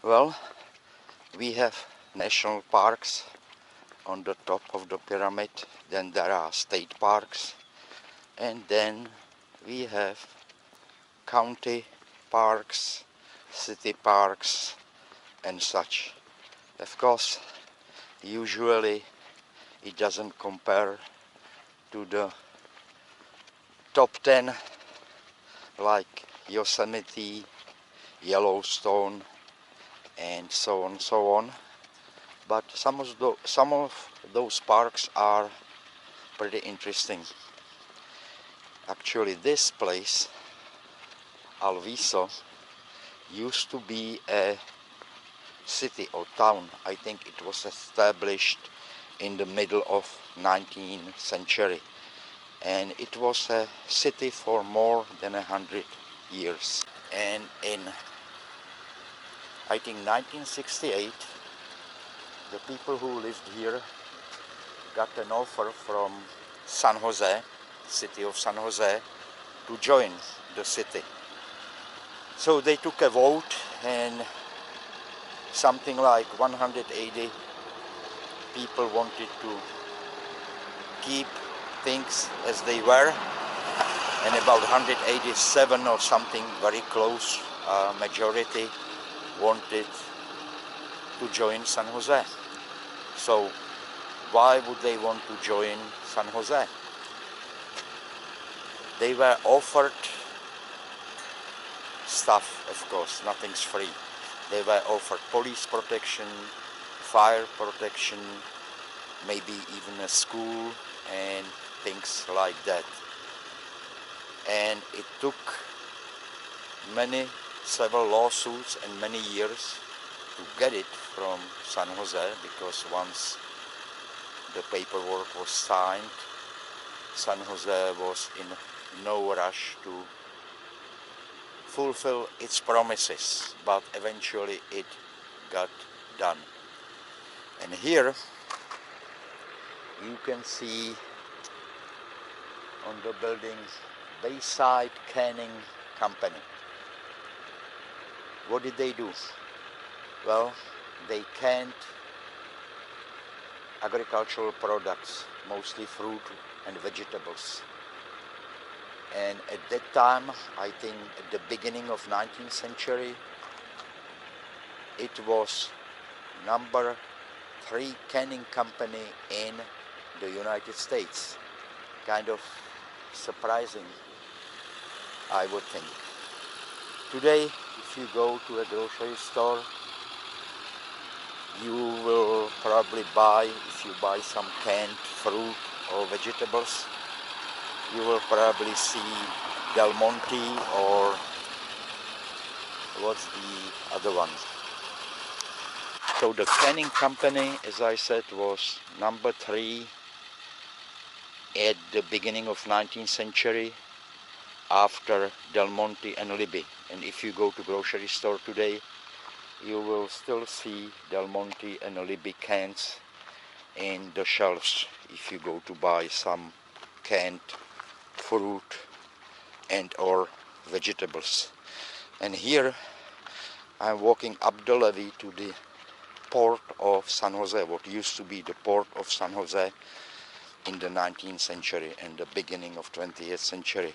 Well, we have national parks on the top of the pyramid, then there are state parks, and then we have county parks, city parks and such. Of course, usually it doesn't compare to the top 10 like Yosemite, Yellowstone and so on, but some of those parks are pretty interesting. Actually, this place, Alviso, used to be a city or town. I think it was established in the middle of 19th century, and it was a city for more than 100 years. And in, I think, 1968, the people who lived here got an offer from San Jose, city of San Jose, to join the city. So they took a vote, and something like 180 people wanted to keep things as they were, and about 187 or something, very close majority, wanted to join San Jose. So why would they want to join San Jose? They were offered stuff, of course, nothing's free. They were offered police protection, fire protection, maybe even a school and things like that. And it took several lawsuits and many years to get it from San Jose, because once the paperwork was signed, San Jose was in no rush to fulfill its promises, but eventually it got done. And here you can see on the building Bayside Canning Company. What did they do? Well, they canned agricultural products, mostly fruit and vegetables. And at that time, I think at the beginning of 19th century, it was number 3 canning company in the United States. Kind of surprising, I would think. Today, if you go to a grocery store, you will probably buy, if you buy some canned fruit or vegetables, you will probably see Del Monte, or what's the other one? So the canning company, as I said, was number 3 at the beginning of 19th century, after Del Monte and Libby. And if you go to grocery store today, you will still see Del Monte and Libby cans in the shelves if you go to buy some canned fruit and or vegetables. And here I'm walking up the levee to the port of San Jose, what used to be the port of San Jose in the 19th century and the beginning of 20th century.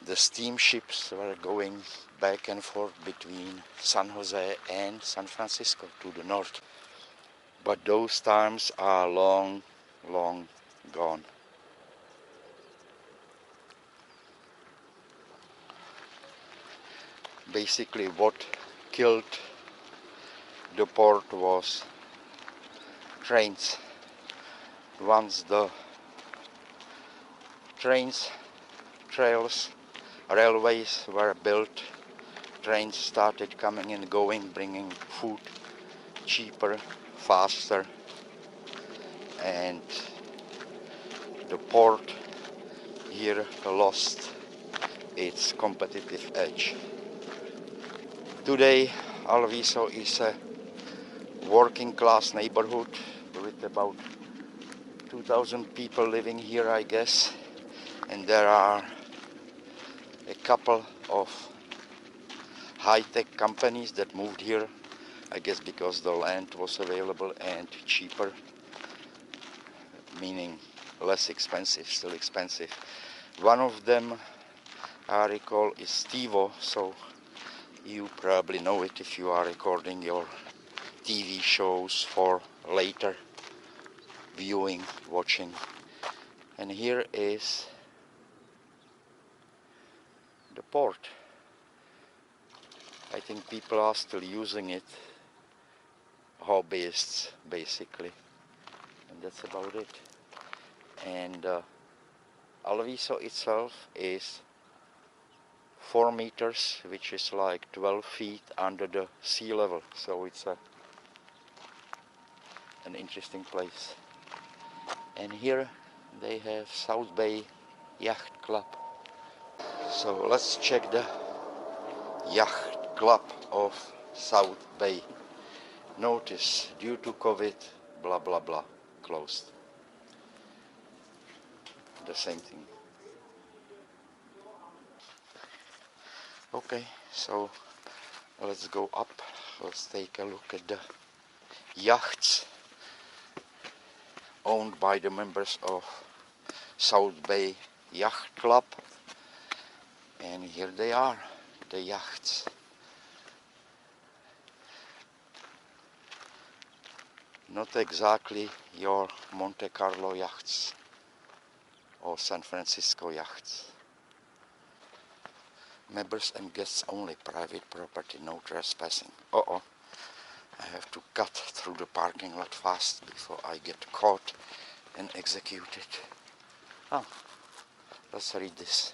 The steamships were going back and forth between San Jose and San Francisco to the north. But those times are long, long gone. Basically, what killed the port was trains. Once the trains, trails, railways were built, trains started coming and going, bringing food cheaper, faster, and the port here lost its competitive edge. Today, Alviso is a working class neighborhood with about 2,000 people living here, I guess, and there are a couple of high-tech companies that moved here I guess because the land was available and cheaper, meaning less expensive, still expensive. One of them I recall is Stevo, so you probably know it if you are recording your TV shows for later viewing, watching. And here is the port. I think people are still using it, hobbyists basically, and that's about it. And Alviso itself is 4 meters, which is like 12 feet under the sea level, so it's an interesting place. And here they have South Bay Yacht Club. So let's check the Yacht Club of South Bay. Notice, due to COVID, blah blah blah, closed. The same thing. Okay, so let's go up. Let's take a look at the yachts owned by the members of South Bay Yacht Club. And here they are, the yachts. Not exactly your Monte Carlo yachts or San Francisco yachts. Members and guests only, private property, no trespassing. Uh-oh, I have to cut through the parking lot fast before I get caught and executed. Oh, let's read this.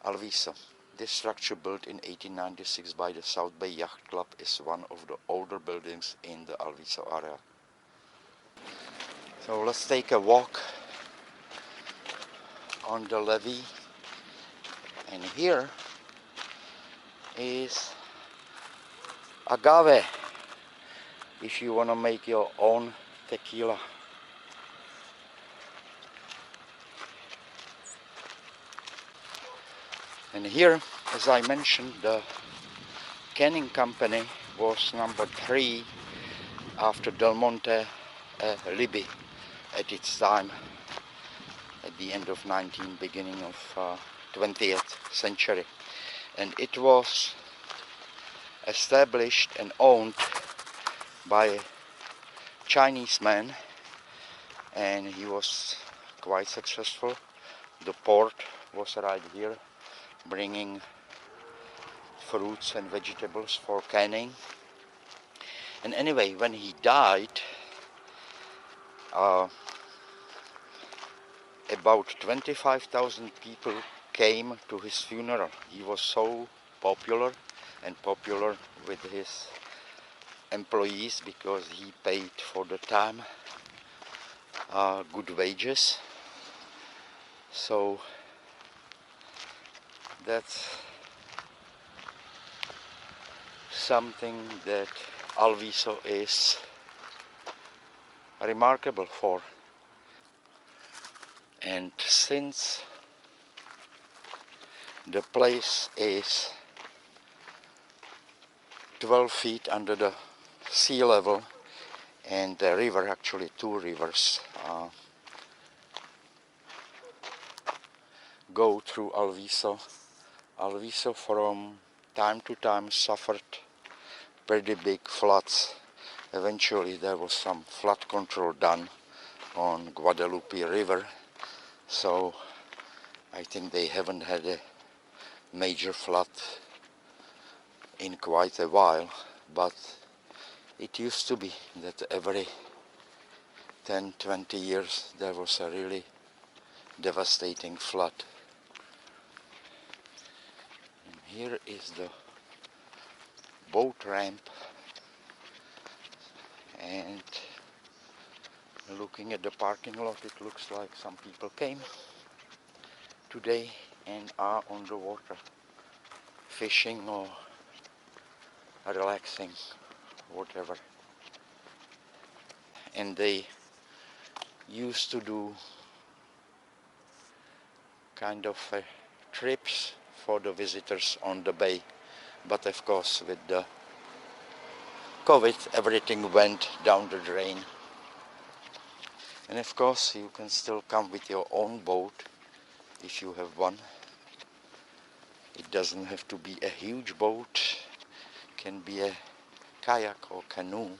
Alviso. This structure, built in 1896 by the South Bay Yacht Club, is one of the older buildings in the Alviso area. So let's take a walk on the levee, and here is agave if you want to make your own tequila. And here, as I mentioned, the canning company was number 3 after Del Monte Libby at its time, at the end of 19th, beginning of 20th century. And it was established and owned by a Chinese man, and he was quite successful. The port was right here, bringing fruits and vegetables for canning. And anyway, when he died, about 25,000 people came to his funeral. He was so popular, and popular with his employees because he paid for the time good wages. So that's something that Alviso is remarkable for. And since the place is 12 feet under the sea level, and the river, actually 2 rivers, go through Alviso. Alviso from time to time suffered pretty big floods. Eventually there was some flood control done on Guadalupe River, so I think they haven't had a major flood in quite a while, but it used to be that every 10-20 years there was a really devastating flood. And here is the boat ramp, and looking at the parking lot, it looks like some people came today and are on the water fishing or relaxing, whatever. And they used to do kind of trips for the visitors on the bay, but of course with the COVID, everything went down the drain. And of course, you can still come with your own boat if you have one. It doesn't have to be a huge boat. It can be a kayak or canoe.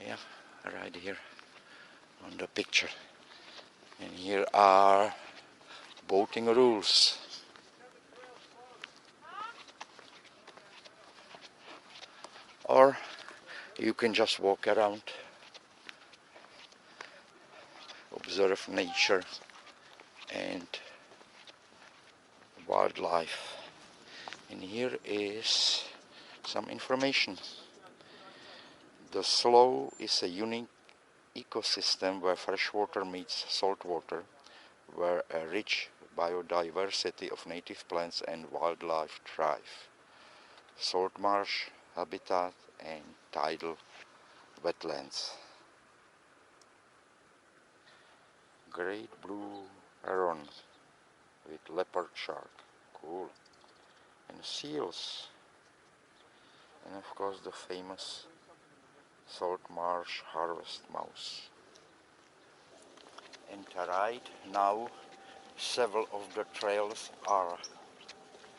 Yeah, right here on the picture. And here are boating rules. Or you can just walk around, observe nature and wildlife. And here is some information. The slough is a unique ecosystem where freshwater meets saltwater, where a rich biodiversity of native plants and wildlife thrive. Salt marsh habitat and tidal wetlands. Great blue heron with leopard shark, cool, and seals, and of course the famous salt marsh harvest mouse. And right now several of the trails are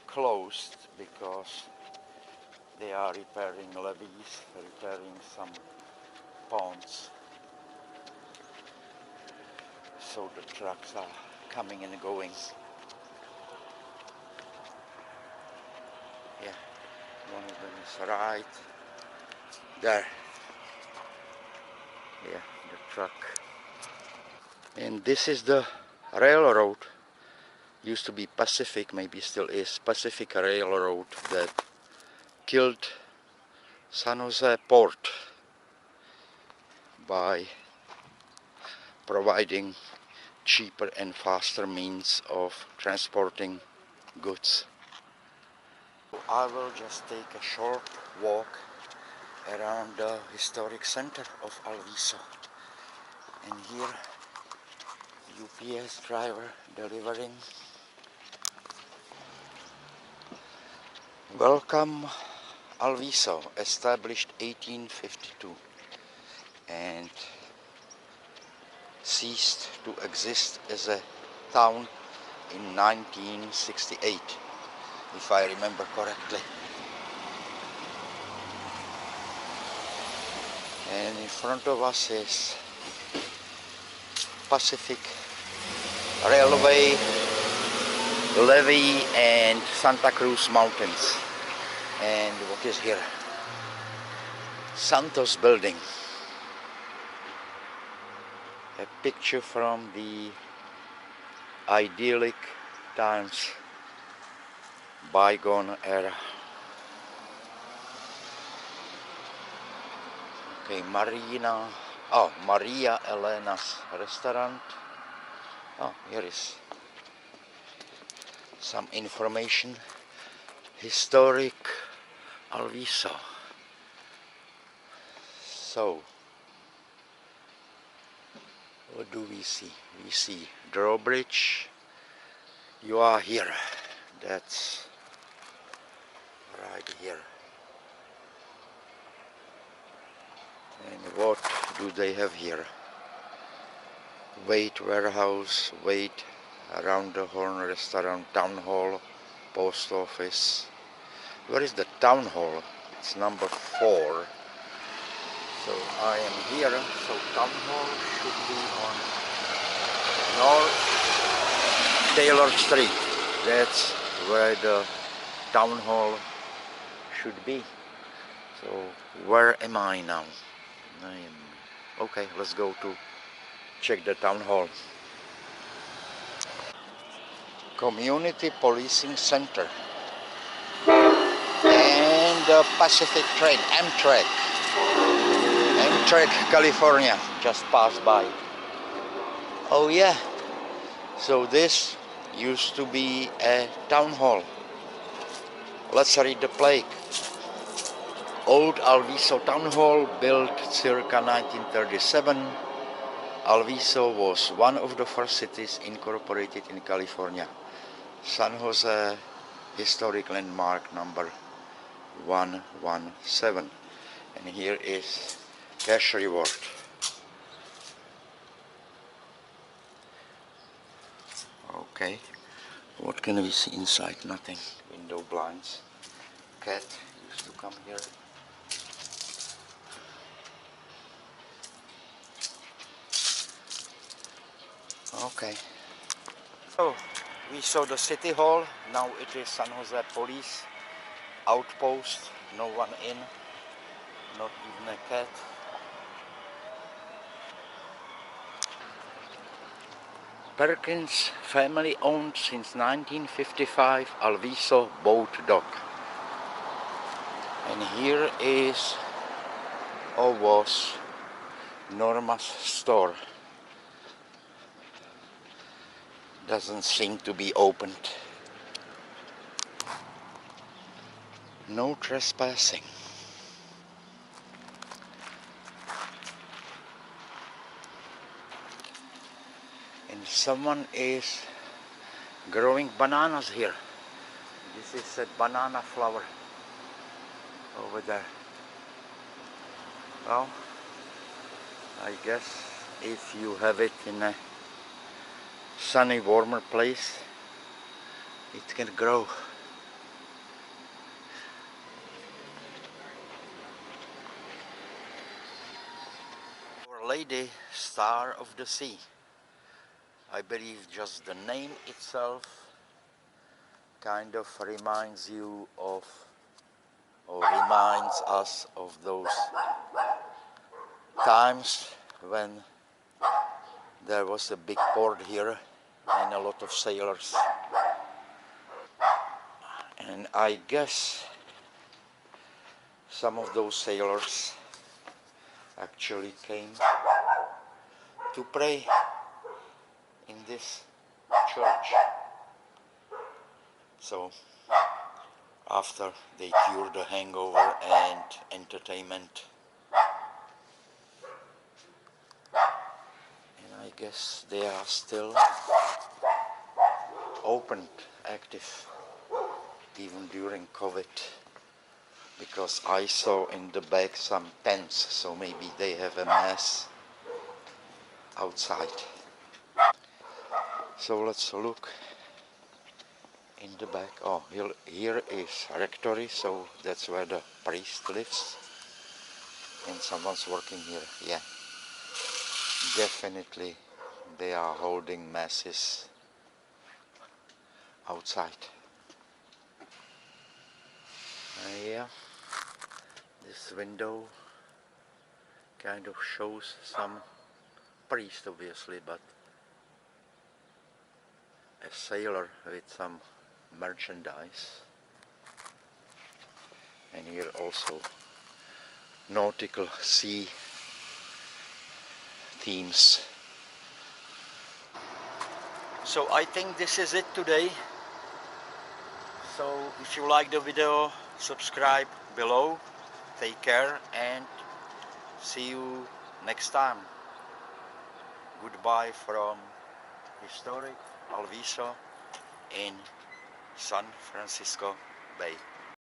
closed because they are repairing levees, repairing some ponds. So the trucks are coming and going. Yeah, one of them is right there. Yeah, the truck. And this is the railroad. Used to be Pacific, maybe still is, Pacific Railroad that killed San Jose port by providing cheaper and faster means of transporting goods. I will just take a short walk around the historic center of Alviso. And here, UPS driver delivering. Welcome Alviso, established 1852 and ceased to exist as a town in 1968, if I remember correctly. And in front of us is Pacific Railway, Levee and Santa Cruz Mountains. And what is here? Santos building. A picture from the idyllic times, bygone era. Okay, Maria Elena's restaurant. Oh, here is some information. Historic Alviso. So, what do we see? We see drawbridge. You are here. That's right here. And what do they have here? Weight warehouse, weight around the horn restaurant, town hall, post office. Where is the town hall? It's number 4. So I am here. So town hall should be on North Taylor Street. That's where the town hall should be. So where am I now? Okay, let's go to check the town hall. Community Policing Center and the Pacific Train, Amtrak, California, just passed by. Oh yeah, so this used to be a town hall. Let's read the plaque. Old Alviso Town Hall, built circa 1937. Alviso was one of the first cities incorporated in California. San Jose, historic landmark number 117. And here is cash reward. Okay, what can we see inside? Nothing. Window blinds. Cat used to come here. Okay. So we saw the city hall. Now it is San Jose police outpost. No one in, not even a cat. Perkins family owned since 1955 Alviso boat dock. And here is or was Norma's store. Doesn't seem to be opened. No trespassing. And someone is growing bananas here. This is a banana flower over there. Well, I guess if you have it in a sunny, warmer place, it can grow. Our Lady, Star of the Sea. I believe just the name itself kind of reminds you of, or reminds us of those times when there was a big port here and a lot of sailors. And I guess some of those sailors actually came to pray in this church. So after they cure the hangover and entertainment, and I guess they are still open, active, even during COVID, because I saw in the back some tents, so maybe they have a mass outside. So let's look in the back. Oh, here is rectory, so that's where the priest lives. And someone's working here. Yeah, definitely they are holding masses outside. Yeah, this window kind of shows some priest, obviously, but a sailor with some merchandise. And here also nautical sea themes. So I think this is it today. So if you like the video, subscribe below. Take care and see you next time. Goodbye from historic Alviso in San Francisco Bay.